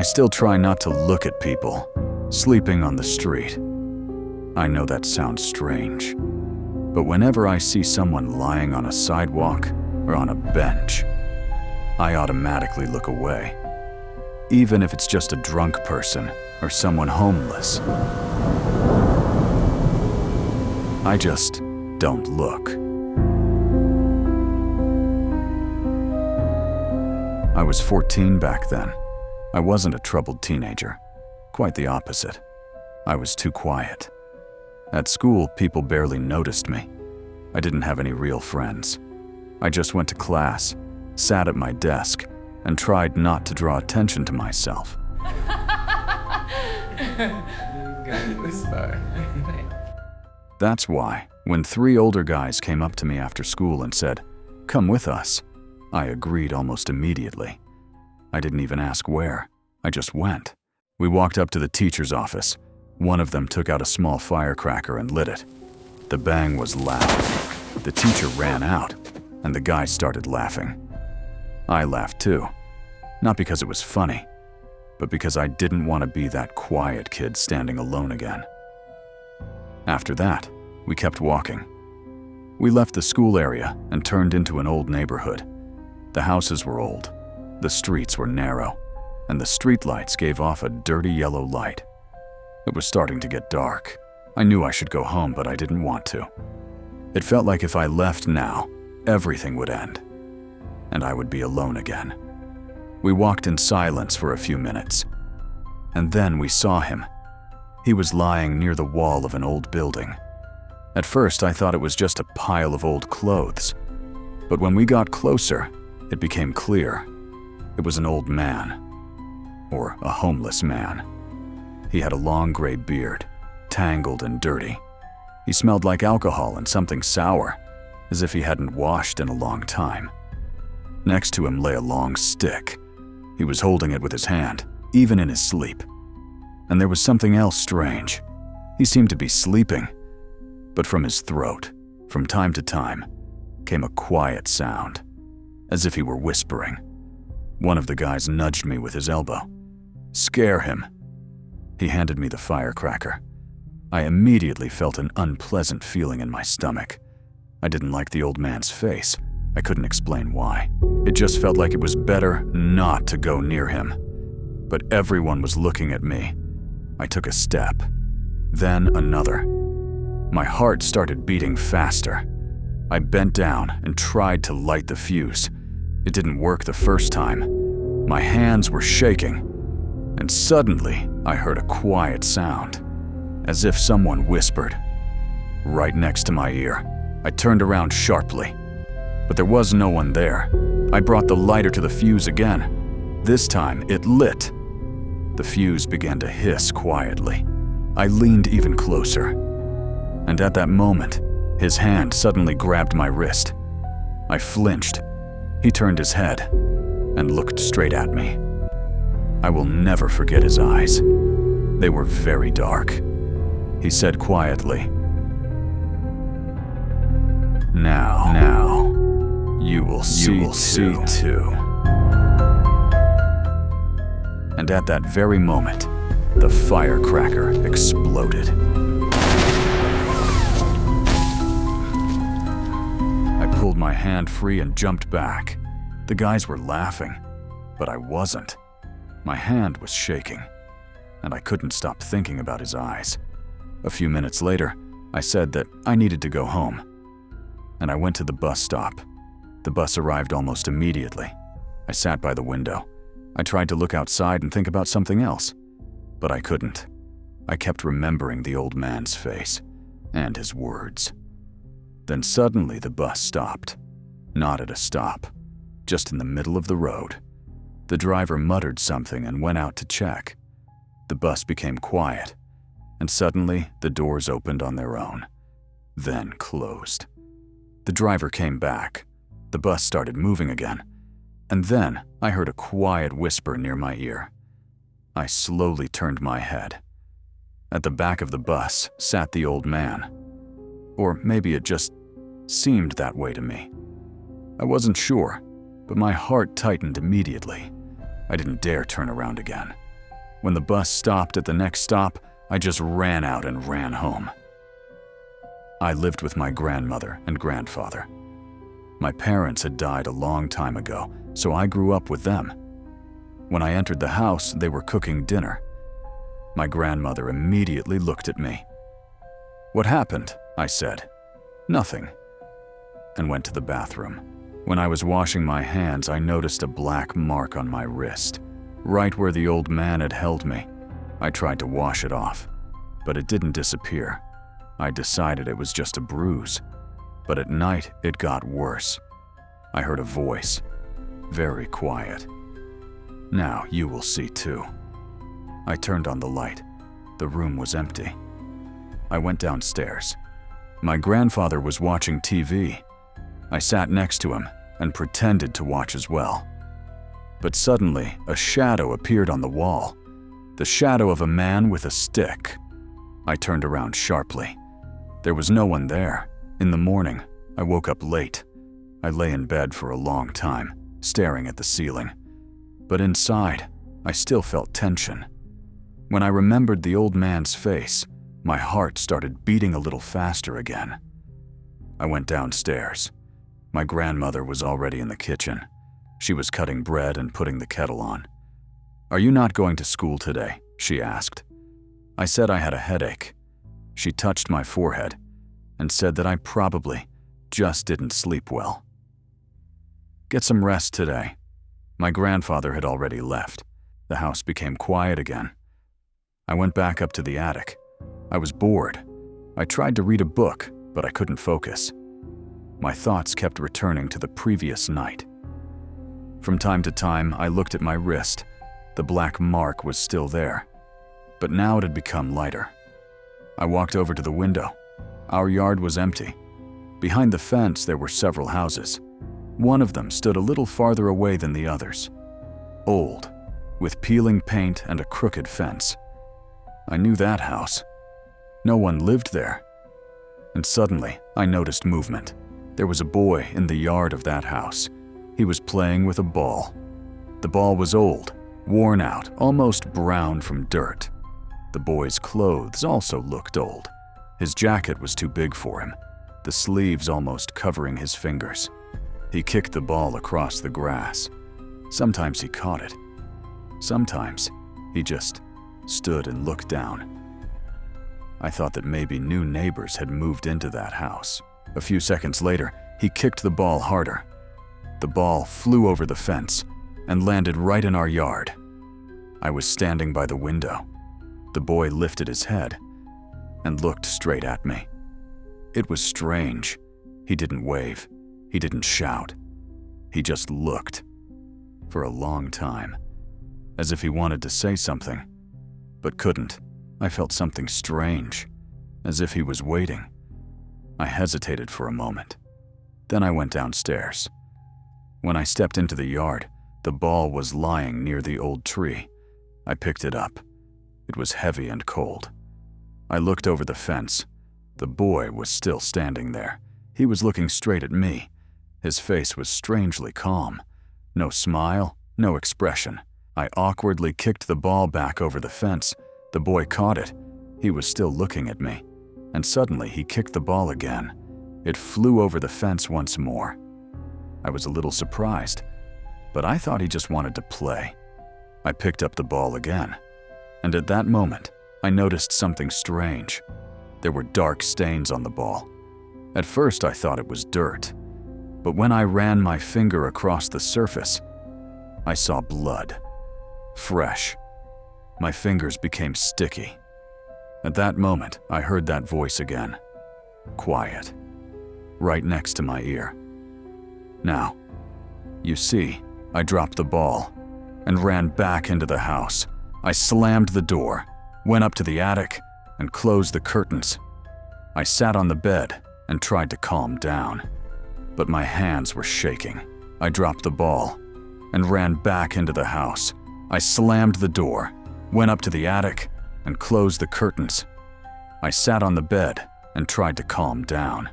I still try not to look at people sleeping on the street. I know that sounds strange, but whenever I see someone lying on a sidewalk or on a bench, I automatically look away, even if it's just a drunk person or someone homeless. I just don't look. I was 14 back then. I wasn't a troubled teenager. Quite the opposite. I was too quiet. At school, people barely noticed me. I didn't have any real friends. I just went to class, sat at my desk, and tried not to draw attention to myself. That's why, when 3 older guys came up to me after school and said, "Come with us," I agreed almost immediately. I didn't even ask where. I just went. We walked up to the teacher's office. One of them took out a small firecracker and lit it. The bang was loud. The teacher ran out, and the guys started laughing. I laughed too. Not because it was funny, but because I didn't want to be that quiet kid standing alone again. After that, we kept walking. We left the school area and turned into an old neighborhood. The houses were old, the streets were narrow, and the streetlights gave off a dirty yellow light. It was starting to get dark. I knew I should go home, but I didn't want to. It felt like if I left now, everything would end, and I would be alone again. We walked in silence for a few minutes, and then we saw him. He was lying near the wall of an old building. At first, I thought it was just a pile of old clothes, but when we got closer, it became clear. It was an old man, or a homeless man. He had a long gray beard, tangled and dirty. He smelled like alcohol and something sour, as if he hadn't washed in a long time. Next to him lay a long stick. He was holding it with his hand, even in his sleep. And there was something else strange. He seemed to be sleeping, but from his throat, from time to time, came a quiet sound, as if he were whispering. One of the guys nudged me with his elbow. "Scare him." He handed me the firecracker. I immediately felt an unpleasant feeling in my stomach. I didn't like the old man's face. I couldn't explain why. It just felt like it was better not to go near him. But everyone was looking at me. I took a step, then another. My heart started beating faster. I bent down and tried to light the fuse. It didn't work the first time. My hands were shaking, and suddenly I heard a quiet sound, as if someone whispered, right next to my ear. I turned around sharply, but there was no one there. I brought the lighter to the fuse again. This time it lit. The fuse began to hiss quietly. I leaned even closer, and at that moment, his hand suddenly grabbed my wrist. I flinched. He turned his head and looked straight at me. I will never forget his eyes. They were very dark. He said quietly, Now, you will see too. And at that very moment, the firecracker exploded. I pulled my hand free and jumped back. The guys were laughing, but I wasn't. My hand was shaking, and I couldn't stop thinking about his eyes. A few minutes later, I said that I needed to go home, and I went to the bus stop. The bus arrived almost immediately. I sat by the window. I tried to look outside and think about something else, but I couldn't. I kept remembering the old man's face and his words. Then suddenly the bus stopped. Not at a stop, just in the middle of the road. The driver muttered something and went out to check. The bus became quiet, and suddenly the doors opened on their own, then closed. The driver came back. The bus started moving again, and then I heard a quiet whisper near my ear. I slowly turned my head. At the back of the bus sat the old man. Or maybe it just seemed that way to me. I wasn't sure, but my heart tightened immediately. I didn't dare turn around again. When the bus stopped at the next stop, I just ran out and ran home. I lived with my grandmother and grandfather. My parents had died a long time ago, so I grew up with them. When I entered the house, they were cooking dinner. My grandmother immediately looked at me. "What happened?" I said. "Nothing," and went to the bathroom. When I was washing my hands, I noticed a black mark on my wrist, right where the old man had held me. I tried to wash it off, but it didn't disappear. I decided it was just a bruise, but at night it got worse. I heard a voice, very quiet. "Now you will see too." I turned on the light. The room was empty. I went downstairs. My grandfather was watching TV. I sat next to him and pretended to watch as well. But suddenly, a shadow appeared on the wall. The shadow of a man with a stick. I turned around sharply. There was no one there. In the morning, I woke up late. I lay in bed for a long time, staring at the ceiling. But inside, I still felt tension. When I remembered the old man's face, my heart started beating a little faster again. I went downstairs. My grandmother was already in the kitchen. She was cutting bread and putting the kettle on. "Are you not going to school today?" she asked. I said I had a headache. She touched my forehead and said that I probably just didn't sleep well. "Get some rest today." My grandfather had already left. The house became quiet again. I went back up to the attic. I was bored. I tried to read a book, but I couldn't focus. My thoughts kept returning to the previous night. From time to time, I looked at my wrist. The black mark was still there, but now it had become lighter. I walked over to the window. Our yard was empty. Behind the fence, there were several houses. One of them stood a little farther away than the others. Old, with peeling paint and a crooked fence. I knew that house. No one lived there. And suddenly, I noticed movement. There was a boy in the yard of that house. He was playing with a ball. The ball was old, worn out, almost brown from dirt. The boy's clothes also looked old. His jacket was too big for him, the sleeves almost covering his fingers. He kicked the ball across the grass. Sometimes he caught it. Sometimes he just stood and looked down. I thought that maybe new neighbors had moved into that house. A few seconds later, he kicked the ball harder. The ball flew over the fence and landed right in our yard. I was standing by the window. The boy lifted his head and looked straight at me. It was strange. He didn't wave. He didn't shout. He just looked for a long time, as if he wanted to say something, but couldn't. I felt something strange, as if he was waiting. I hesitated for a moment. Then I went downstairs. When I stepped into the yard, the ball was lying near the old tree. I picked it up. It was heavy and cold. I looked over the fence. The boy was still standing there. He was looking straight at me. His face was strangely calm. No smile, no expression. I awkwardly kicked the ball back over the fence. The boy caught it. He was still looking at me. And suddenly he kicked the ball again. It flew over the fence once more. I was a little surprised, but I thought he just wanted to play. I picked up the ball again, and at that moment, I noticed something strange. There were dark stains on the ball. At first, I thought it was dirt, but when I ran my finger across the surface, I saw blood. Fresh. My fingers became sticky. At that moment, I heard that voice again. Quiet. Right next to my ear. Now, you see, I dropped the ball and ran back into the house. I slammed the door, went up to the attic, and closed the curtains. I sat on the bed and tried to calm down, but my hands were shaking. I dropped the ball and ran back into the house. I slammed the door, went up to the attic, and closed the curtains. I sat on the bed and tried to calm down,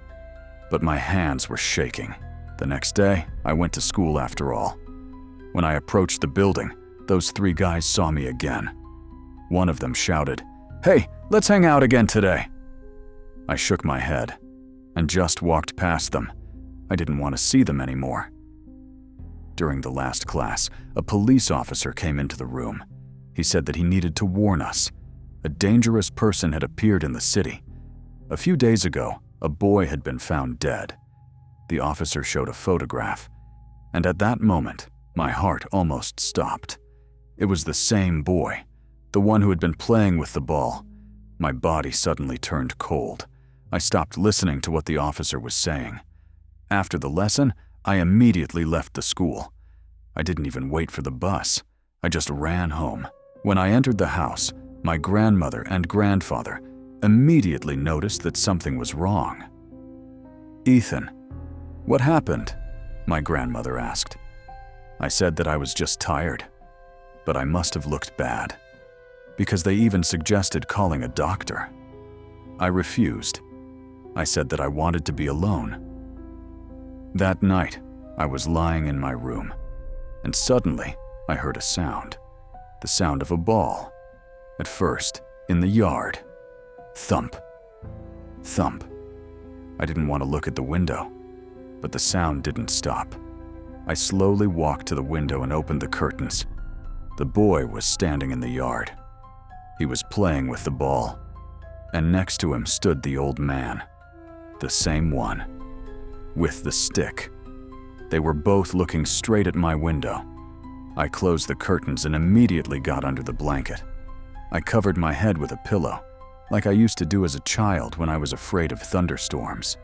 but my hands were shaking. The next day, I went to school after all. When I approached the building, those three guys saw me again. One of them shouted, "Hey, let's hang out again today." I shook my head and just walked past them. I didn't want to see them anymore. During the last class, a police officer came into the room. He said that he needed to warn us. A dangerous person had appeared in the city. A few days ago, a boy had been found dead. The officer showed a photograph, and at that moment, my heart almost stopped. It was the same boy, the one who had been playing with the ball. My body suddenly turned cold. I stopped listening to what the officer was saying. After the lesson, I immediately left the school. I didn't even wait for the bus. I just ran home. When I entered the house, my grandmother and grandfather immediately noticed that something was wrong. "Ethan, what happened?" my grandmother asked. I said that I was just tired, but I must have looked bad, because they even suggested calling a doctor. I refused. I said that I wanted to be alone. That night, I was lying in my room, and suddenly I heard a sound. The sound of a ball. At first, in the yard. Thump. Thump. I didn't want to look at the window, but the sound didn't stop. I slowly walked to the window and opened the curtains. The boy was standing in the yard. He was playing with the ball, and next to him stood the old man, the same one, with the stick. They were both looking straight at my window. I closed the curtains and immediately got under the blanket. I covered my head with a pillow, like I used to do as a child when I was afraid of thunderstorms.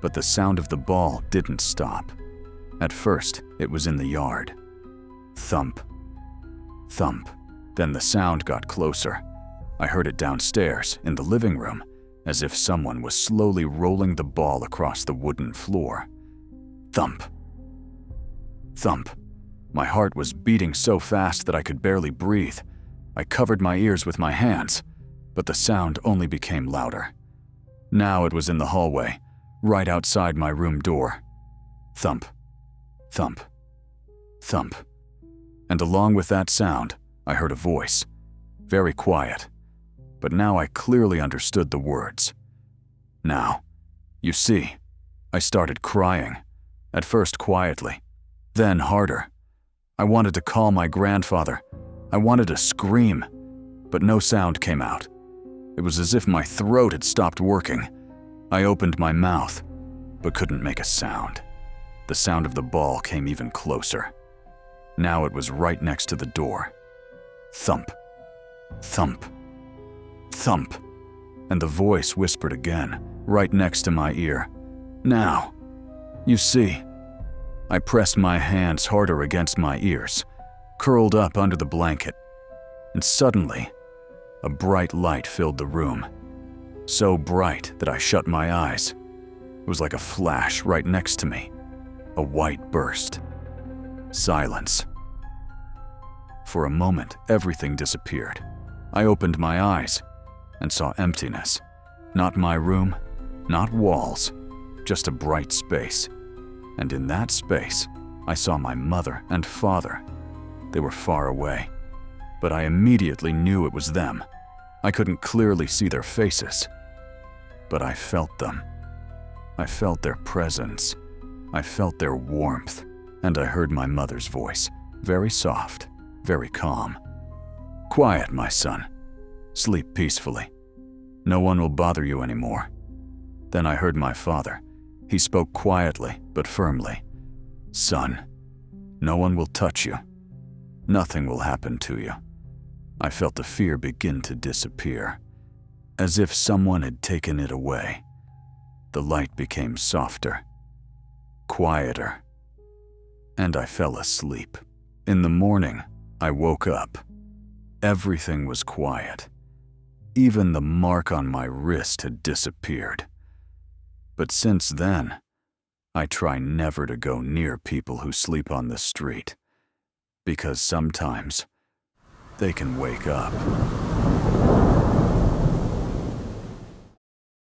But the sound of the ball didn't stop. At first, it was in the yard. Thump. Thump. Then the sound got closer. I heard it downstairs, in the living room, as if someone was slowly rolling the ball across the wooden floor. Thump. Thump. My heart was beating so fast that I could barely breathe. I covered my ears with my hands, but the sound only became louder. Now it was in the hallway, right outside my room door. Thump. Thump. Thump. And along with that sound, I heard a voice, very quiet, but now I clearly understood the words. "Now, you see," I started crying, at first quietly, then harder. I wanted to call my grandfather. I wanted to scream, but no sound came out. It was as if my throat had stopped working. I opened my mouth, but couldn't make a sound. The sound of the ball came even closer. Now it was right next to the door. Thump. Thump. Thump. And the voice whispered again, right next to my ear. "Now, you see." I pressed my hands harder against my ears, curled up under the blanket, and suddenly, a bright light filled the room. So bright that I shut my eyes. It was like a flash right next to me. A white burst. Silence. For a moment, everything disappeared. I opened my eyes and saw emptiness. Not my room, not walls, just a bright space. And in that space, I saw my mother and father. They were far away, but I immediately knew it was them. I couldn't clearly see their faces, but I felt them. I felt their presence. I felt their warmth, and I heard my mother's voice, very soft, very calm. "Quiet, my son. Sleep peacefully. No one will bother you anymore." Then I heard my father. He spoke quietly but firmly. "Son, no one will touch you. Nothing will happen to you." I felt the fear begin to disappear, as if someone had taken it away. The light became softer, quieter, and I fell asleep. In the morning, I woke up. Everything was quiet. Even the mark on my wrist had disappeared. But since then, I try never to go near people who sleep on the street, because sometimes they can wake up.